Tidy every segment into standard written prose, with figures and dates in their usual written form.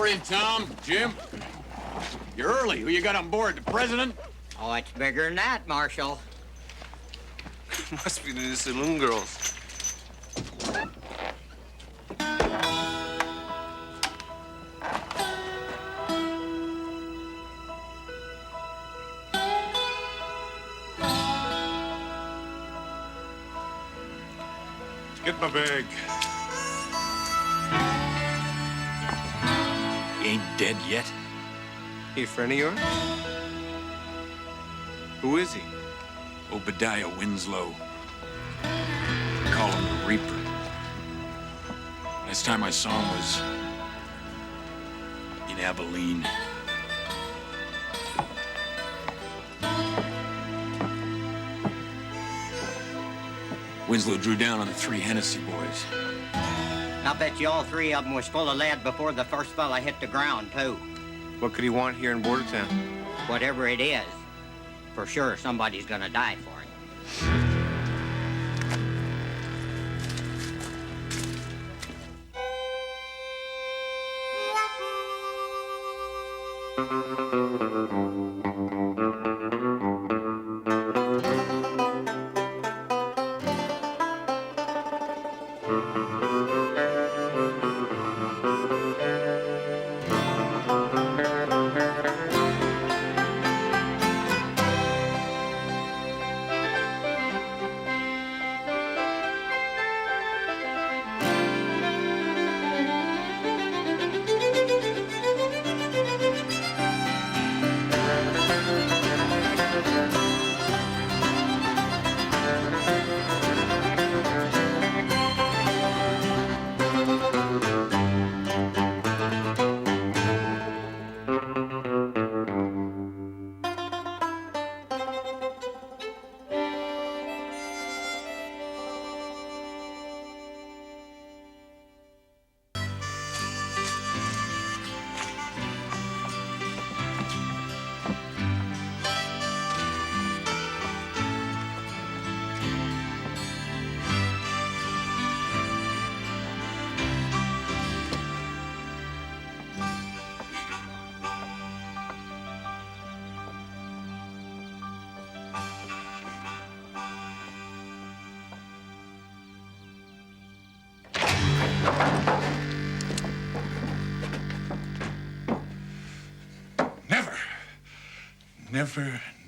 Morning, Tom. Jim. You're early. Who you got on board? The president? Oh, it's bigger than that, Marshal. Must be the saloon girls. Get my bag. He ain't dead yet. He a friend of yours? Who is he? Obadiah Winslow. Call him the Reaper. Last time I saw him was in Abilene. Winslow drew down on the 3 Hennessy boys. I bet you all 3 of them was full of lead before the first fella hit the ground, too. What could he want here in Bordertown? Whatever it is, for sure somebody's gonna die for it.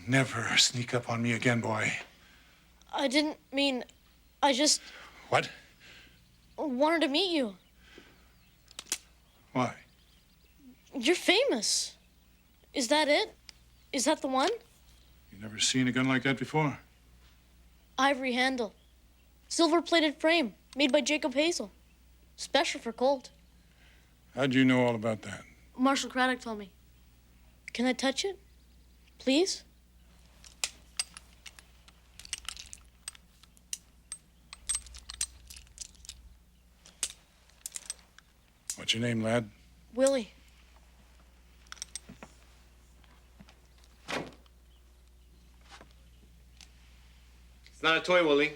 Never sneak up on me again, boy. I didn't mean... I just... What? wanted to meet you. Why? You're famous. Is that it? Is that the one? You never seen a gun like that before? Ivory handle. Silver-plated frame. Made by Jacob Hazel. Special for Colt. How'd you know all about that? Marshal Craddock told me. Can I touch it? Please? What's your name, lad? Willie. It's not a toy, Willie.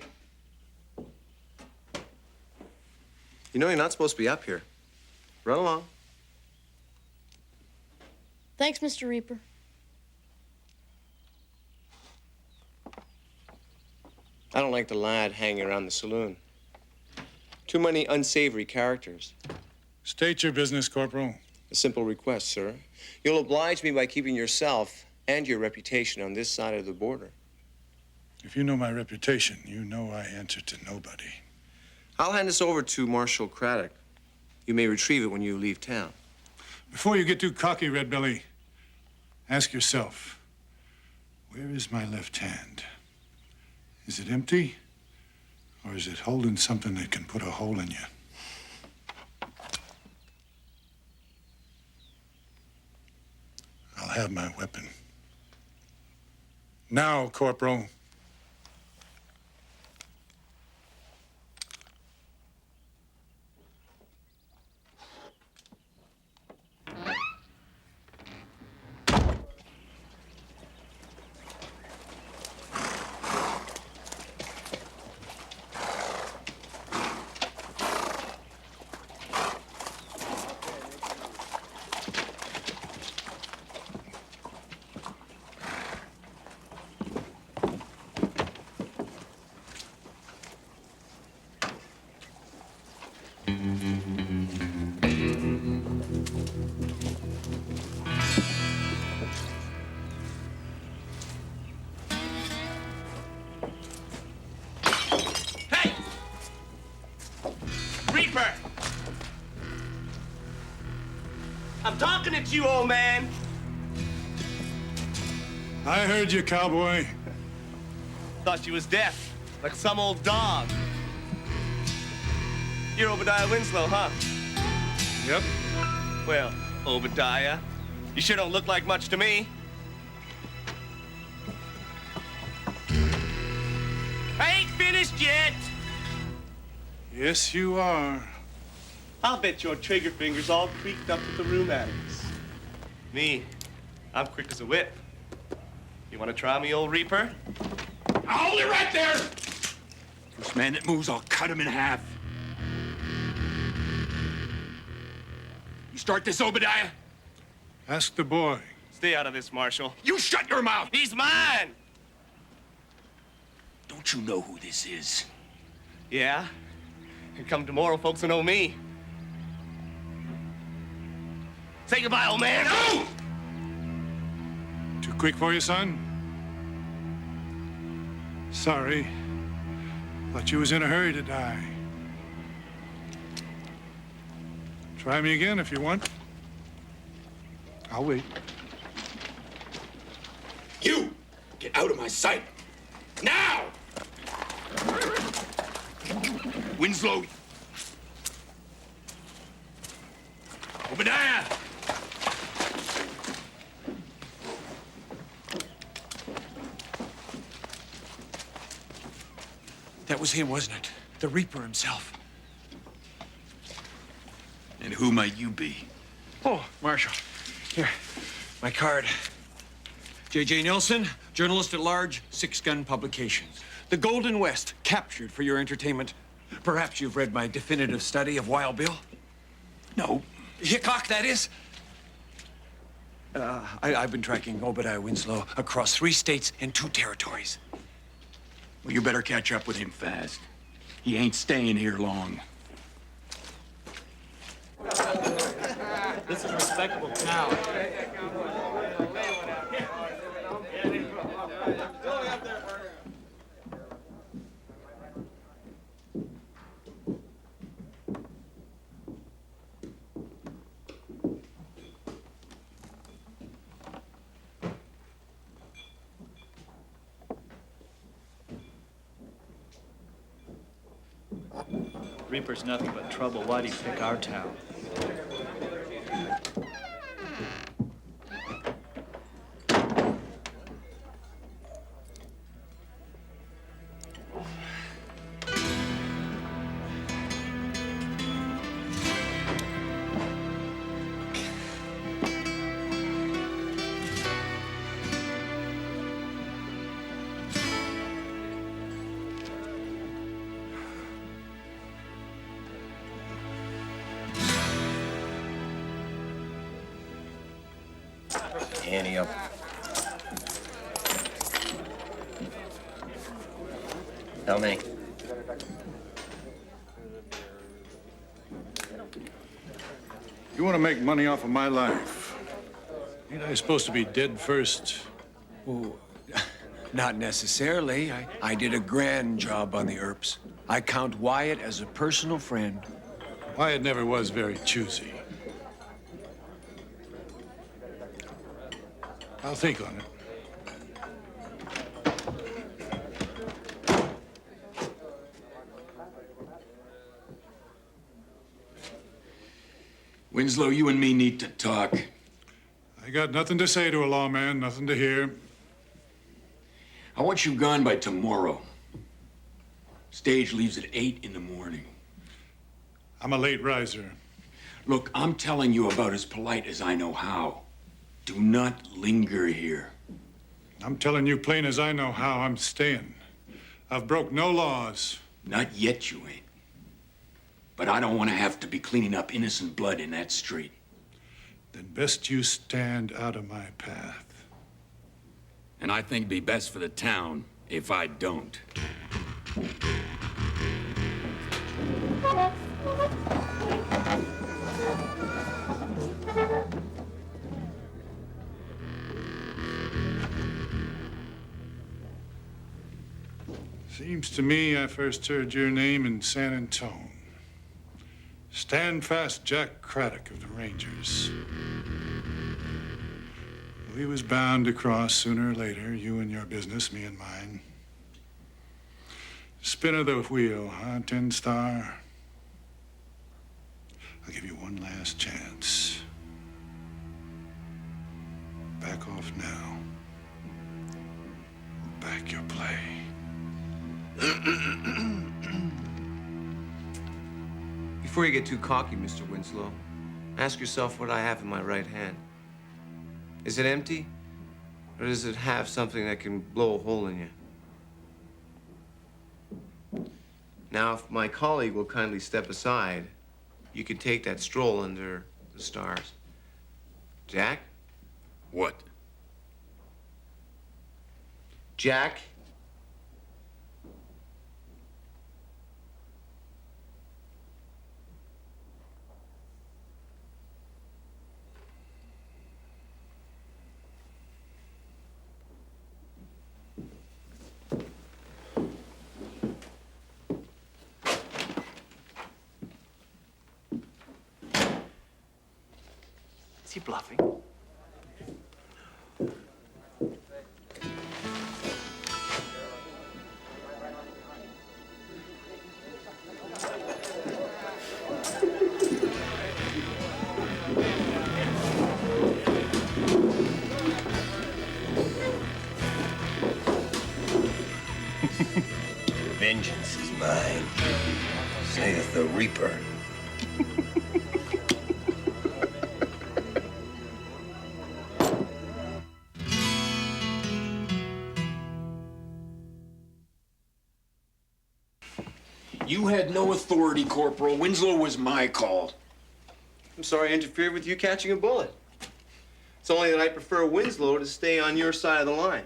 You know you're not supposed to be up here. Run along. Thanks, Mr. Reaper. I don't like the lad hanging around the saloon. Too many unsavory characters. State your business, Corporal. A simple request, sir. You'll oblige me by keeping yourself and your reputation on this side of the border. If you know my reputation, you know I answer to nobody. I'll hand this over to Marshal Craddock. You may retrieve it when you leave town. Before you get too cocky, Red Belly, ask yourself, where is my left hand? Is it empty, or is it holding something that can put a hole in you? I'll have my weapon. Now, Corporal. I'm talking at you, old man. I heard you, cowboy. Thought you was deaf, like some old dog. You're Obadiah Winslow, huh? Yep. Well, Obadiah, you sure don't look like much to me. I ain't finished yet. Yes, you are. I'll bet your trigger finger's all creaked up with the rheumatics. Me, I'm quick as a whip. You want to try me, old Reaper? Hold it right there! First man that moves, I'll cut him in half. You start this, Obadiah? Ask the boy. Stay out of this, Marshal. You shut your mouth! He's mine! Don't you know who this is? Yeah? And come tomorrow, folks will know me. Say goodbye, old man. No! Too quick for you, son? Sorry. Thought you was in a hurry to die. Try me again if you want. I'll wait. You! Get out of my sight! Now! Winslow! Obadiah! That was him, wasn't it? The Reaper himself. And who might you be? Oh, Marshal. Here, my card. J.J. Nelson, journalist at large, 6-Gun Publications. The Golden West, captured for your entertainment. Perhaps you've read my definitive study of Wild Bill? No. Hickok, that is. I've been tracking Obadiah Winslow across 3 states and 2 territories. Well, you better catch up with him fast. He ain't staying here long. This is a respectable town. Reaper's nothing but trouble. Why'd he pick our town? Ante up. Tell me. You want to make money off of my life? Ain't I supposed to be dead first? Oh, not necessarily. I did a grand job on the Earps. I count Wyatt as a personal friend. Wyatt never was very choosy. I'll think on it. Winslow, you and me need to talk. I got nothing to say to a lawman, nothing to hear. I want you gone by tomorrow. Stage leaves at 8 in the morning. I'm a late riser. Look, I'm telling you about as polite as I know how. Do not linger here. I'm telling you plain as I know how, I'm staying. I've broke no laws. Not yet, you ain't. But I don't want to have to be cleaning up innocent blood in that street. Then best you stand out of my path. And I think it'd be best for the town if I don't. Seems to me I first heard your name in San Antone. Stand fast, Jack Craddock of the Rangers. We was bound to cross sooner or later, you and your business, me and mine. Spin of the wheel, huh, Tin Star? I'll give you one last chance. Back off now. Back your play. Before you get too cocky, Mr. Winslow, ask yourself what I have in my right hand. Is it empty? Or does it have something that can blow a hole in you? Now, if my colleague will kindly step aside, you can take that stroll under the stars. Jack? What? Jack? Is he bluffing? Vengeance is mine, saith the Reaper. You had no authority, Corporal. Winslow was my call. I'm sorry I interfered with you catching a bullet. It's only that I prefer Winslow to stay on your side of the line.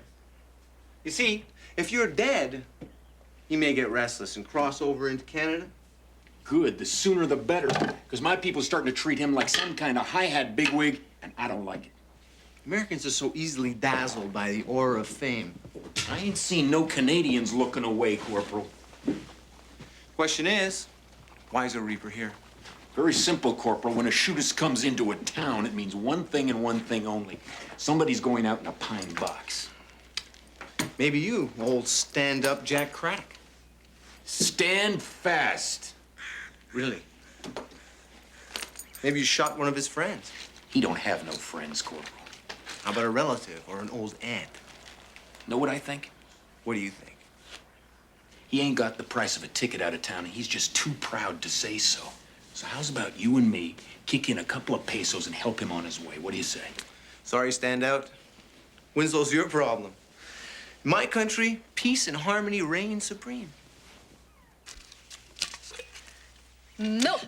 You see, if you're dead, he may get restless and cross over into Canada. Good, the sooner the better. Because my people are starting to treat him like some kind of hi-hat bigwig, and I don't like it. Americans are so easily dazzled by the aura of fame. I ain't seen no Canadians looking away, Corporal. Question is, why is a Reaper here? Very simple, Corporal. When a shootist comes into a town, it means one thing and one thing only. Somebody's going out in a pine box. Maybe you, old stand-up Jack Craddock. Stand fast. Really? Maybe you shot one of his friends. He don't have no friends, Corporal. How about a relative or an old aunt? Know what I think? What do you think? He ain't got the price of a ticket out of town, and he's just too proud to say so. So how's about you and me kick in a couple of pesos and help him on his way? What do you say? Sorry, stand out. Winslow's your problem. In my country, peace and harmony reign supreme. No.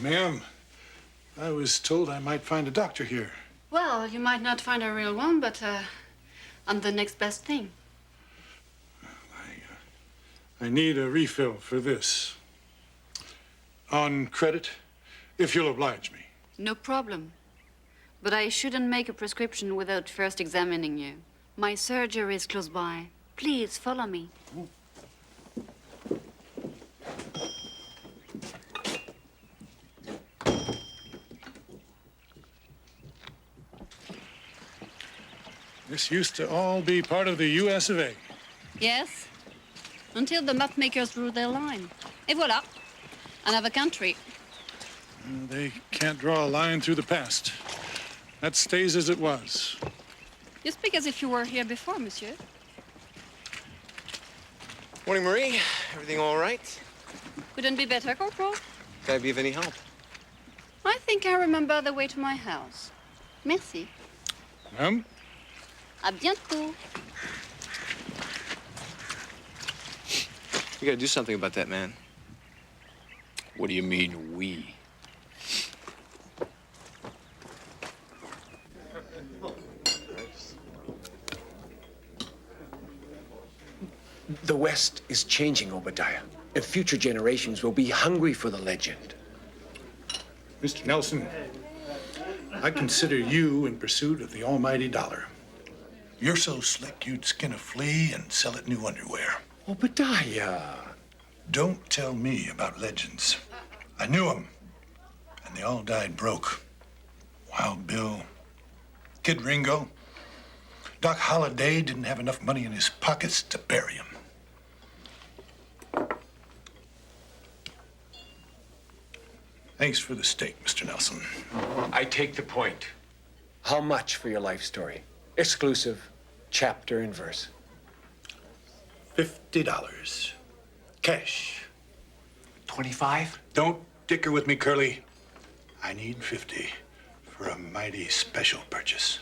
Ma'am, I was told I might find a doctor here. Well, you might not find a real one, but I'm the next best thing. I need a refill for this. On credit, if you'll oblige me. No problem. But I shouldn't make a prescription without first examining you. My surgery is close by. Please follow me. This used to all be part of the US of A. Yes? Until the map makers drew their line. Et voilà. Another country. They can't draw a line through the past. That stays as it was. You speak as if you were here before, monsieur. Morning, Marie. Everything all right? Couldn't be better, Corporal. Can I be of any help? I think I remember the way to my house. Merci. Ma'am? À bientôt. We gotta do something about that man. What do you mean, we? The West is changing, Obadiah, and future generations will be hungry for the legend. Mr. Nelson, I consider you in pursuit of the almighty dollar. You're so slick you'd skin a flea and sell it new underwear. Obadiah. Don't tell me about legends. I knew them, and they all died broke. Wild Bill, Kid Ringo. Doc Holliday didn't have enough money in his pockets to bury him. Thanks for the steak, Mr. Nelson. I take the point. How much for your life story? Exclusive, chapter and verse. $50. Cash. 25? Don't dicker with me, Curly. I need 50 for a mighty special purchase.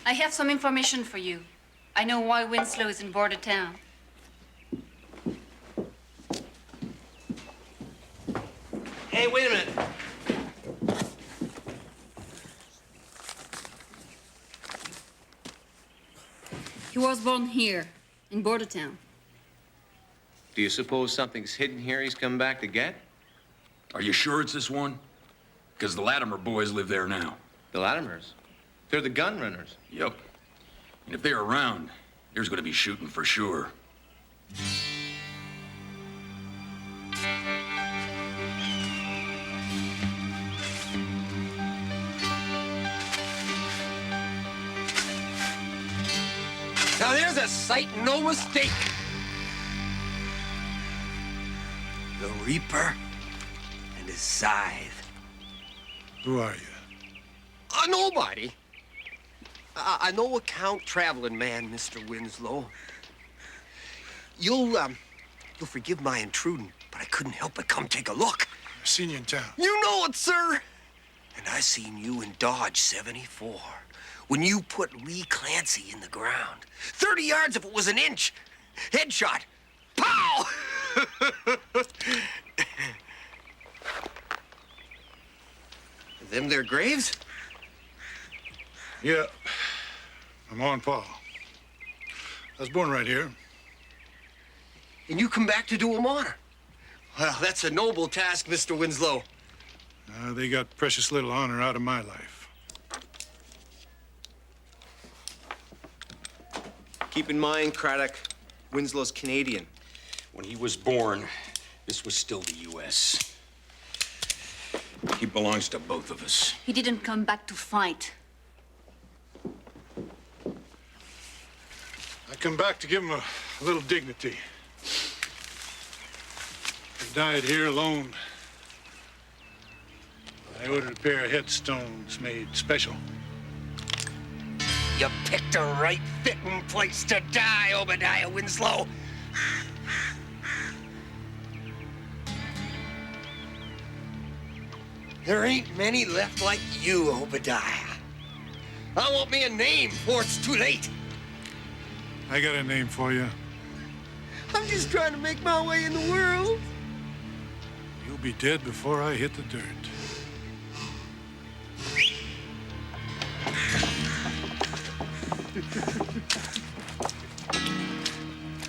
I have some information for you. I know why Winslow is in Bordertown. Hey, wait a minute. He was born here, in Bordertown. Do you suppose something's hidden here he's come back to get? Are you sure it's this one? Because the Latimer boys live there now. The Latimers? They're the gun runners. Yep. And if they're around, there's gonna be shooting for sure. Now there's a sight, no mistake. The Reaper and his scythe. Who are you? Nobody. A no-account traveling man, Mr. Winslow. You'll forgive my intruding, but I couldn't help but come take a look. I've seen you in town. You know it, sir. And I seen you in Dodge 74 when you put Lee Clancy in the ground. 30 yards if it was an inch. Headshot. Pow! Them their graves? Yeah. I'm on Paul. I was born right here. And you come back to do 'em honor. Well, that's a noble task, Mr. Winslow. They got precious little honor out of my life. Keep in mind, Craddock, Winslow's Canadian. When he was born, this was still the U.S. He belongs to both of us. He didn't come back to fight. I come back to give him a little dignity. He died here alone. I ordered a pair of headstones made special. You picked a right fitting place to die, Obadiah Winslow. There ain't many left like you, Obadiah. I want me a name before it's too late. I got a name for you. I'm just trying to make my way in the world. You'll be dead before I hit the dirt.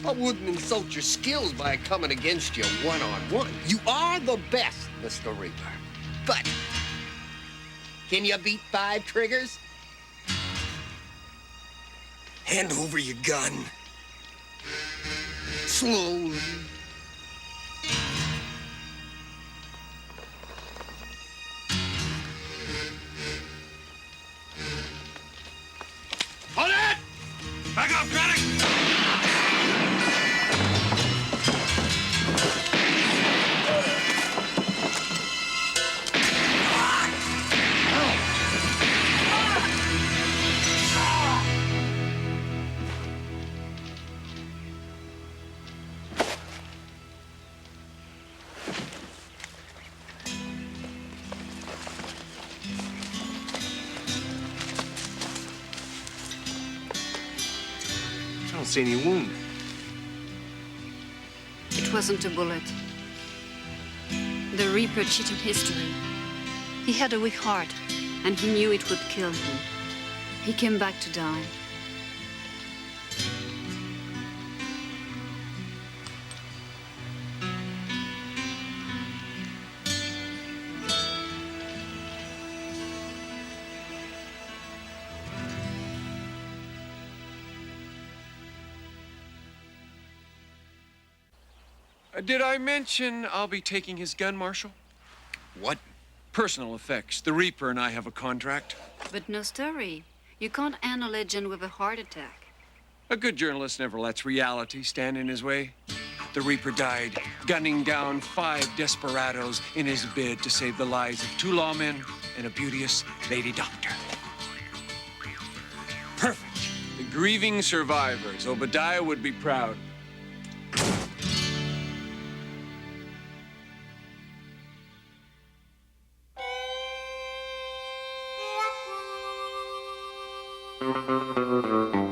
I wouldn't insult your skills by coming against you one-on-one. You are the best, Mr. Reaper. But can you beat 5 triggers? Hand over your gun. Slowly. Hold it! Back up, Craddock! don't see any wound. It wasn't a bullet. The Reaper cheated history. He had a weak heart, and he knew it would kill him. He came back to die. Did I mention I'll be taking his gun, Marshal? What? Personal effects. The Reaper and I have a contract. But no story. You can't end a legend with a heart attack. A good journalist never lets reality stand in his way. The Reaper died gunning down 5 desperados in his bid to save the lives of 2 lawmen and a beauteous lady doctor. Perfect. The grieving survivors. Obadiah would be proud. Thank you.